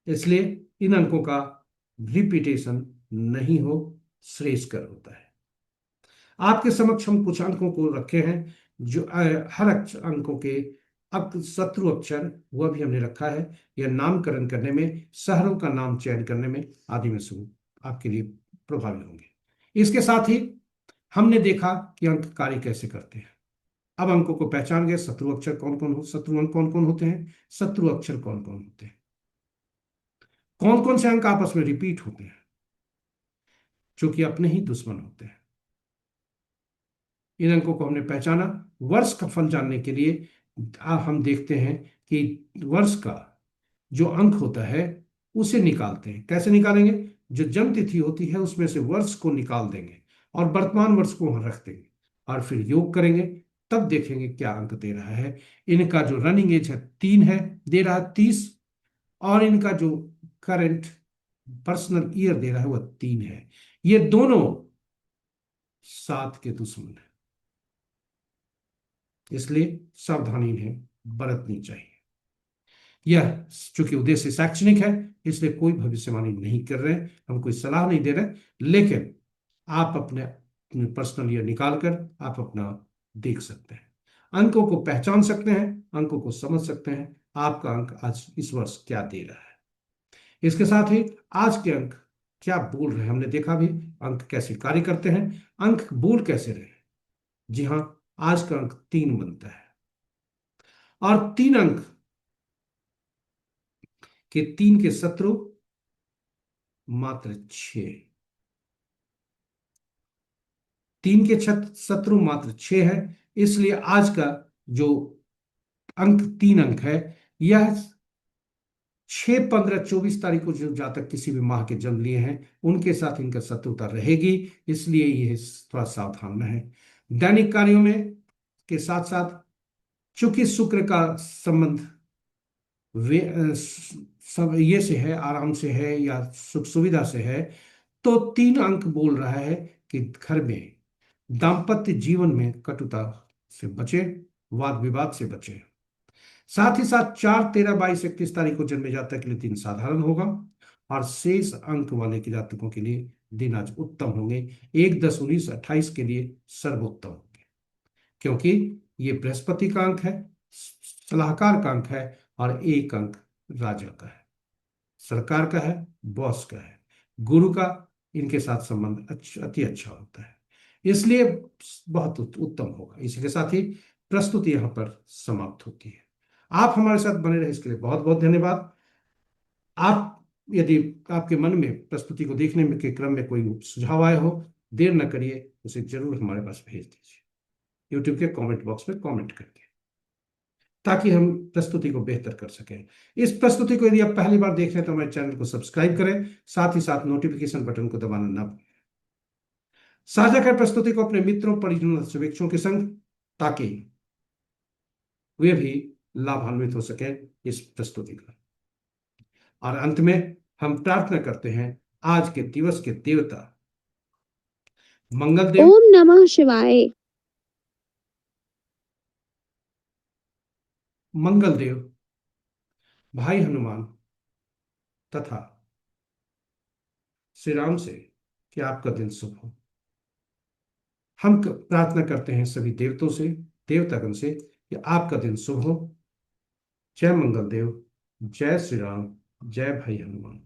इसलिए इन अंकों का रिपीटेशन नहीं हो, श्रेयस्कर होता है। आपके समक्ष हम कुछ अंकों को रखे हैं, जो हर अंकों के शत्रु अक्षर वह भी हमने रखा है। यह नामकरण करने में, शहरों का नाम चयन करने में आदि में शुरू आपके लिए प्रभावी होंगे। इसके साथ ही हमने देखा कि अंक कार्य कैसे करते हैं। अब अंकों को पहचान गए, शत्रु अक्षर कौन कौन हो, शत्रु अंक कौन कौन होते हैं, शत्रु अक्षर कौन कौन होते हैं, कौन कौन से अंक आपस में रिपीट होते हैं जो कि अपने ही दुश्मन होते हैं। इन अंकों को हमने पहचाना। वर्ष का फल जानने के लिए अब हम देखते हैं कि वर्ष का जो अंक होता है उसे निकालते हैं। कैसे निकालेंगे? जो जन्म तिथि होती है उसमें से वर्ष को निकाल देंगे और वर्तमान वर्ष को वहां रख देंगे और फिर योग करेंगे, तब देखेंगे क्या अंक दे रहा है। इनका जो रनिंग एज है 3 है, दे रहा है 30, और इनका जो करंट पर्सनल ईयर दे रहा है वह 3 है। ये दोनों 7 के दुश्मन है, इसलिए सावधानी इन्हें बरतनी चाहिए। यह चूंकि उद्देश्य शैक्षणिक है इसलिए कोई भविष्यवाणी नहीं कर रहे हैं, हम कोई सलाह नहीं दे रहे, लेकिन आप अपने पर्सनल ईयर निकालकर आप अपना देख सकते हैं, अंकों को पहचान सकते हैं, अंकों को समझ सकते हैं आपका अंक आज इस वर्ष क्या दे रहा है। इसके साथ ही आज के अंक क्या बोल रहे हैं हमने देखा भी, अंक कैसे कार्य करते हैं, अंक बोल कैसे रहे हैं। जी हाँ, आज का अंक 3 बनता है और 3 अंक के 3 के शत्रु मात्र 6, 3 के शत्रु मात्र 6 है। इसलिए आज का जो अंक 3 अंक है यह 6, 15, 24 तारीख को जो जातक किसी भी माह के जन्म लिए हैं उनके साथ इनका शत्रुता रहेगी, इसलिए यह थोड़ा सावधान रहें। दैनिक कार्यों में के साथ साथ चूंकि शुक्र का संबंध वे सब ये से है, आराम से है या सुख सुविधा से है, तो 3 अंक बोल रहा है कि घर में दाम्पत्य जीवन में कटुता से बचे, वाद विवाद से बचे। साथ ही साथ 4, 13, 22, 31 तारीख को जन्मे जातक के लिए दिन साधारण होगा और शेष अंक वाले के जातकों के लिए दिन आज उत्तम होंगे। 1, 10, 19, 28 के लिए सर्वोत्तम होंगे, क्योंकि ये बृहस्पति का अंक है, सलाहकार का अंक है और एक अंक राजा का है, सरकार का है, बॉस का है, गुरु का। इनके साथ संबंध अति अच्छा होता है, इसलिए बहुत उत्तम होगा। इसी के साथ ही प्रस्तुति यहाँ पर समाप्त होती है। आप हमारे साथ बने रहे इसके लिए बहुत बहुत धन्यवाद। आप यदि आपके मन में प्रस्तुति को देखने में के क्रम में कोई सुझाव आया हो, देर न करिए, उसे जरूर हमारे पास भेज दीजिए यूट्यूब के कमेंट बॉक्स में कमेंट करके, ताकि हम प्रस्तुति को बेहतर कर सकें। इस प्रस्तुति को यदि आप पहली बार देख रहे हैं तो हमारे चैनल को सब्सक्राइब करें, साथ ही साथ नोटिफिकेशन बटन को दबाना न भूलें। साझा करें प्रस्तुति को अपने मित्रों, परिजनों, शुभेच्छुओं के संग, ताकि वे भी लाभान्वित हो सके इस प्रस्तुति का। और अंत में हम प्रार्थना करते हैं आज के दिवस के देवता मंगलदेव, ओम नमः शिवाय। मंगलदेव, भाई हनुमान तथा श्री राम से कि आपका दिन शुभ हो। हम प्रार्थना करते हैं सभी देवतों से, देवतागण से कि आपका दिन शुभ हो। जय मंगलदेव, जय श्री राम, जय भाई हनुमान।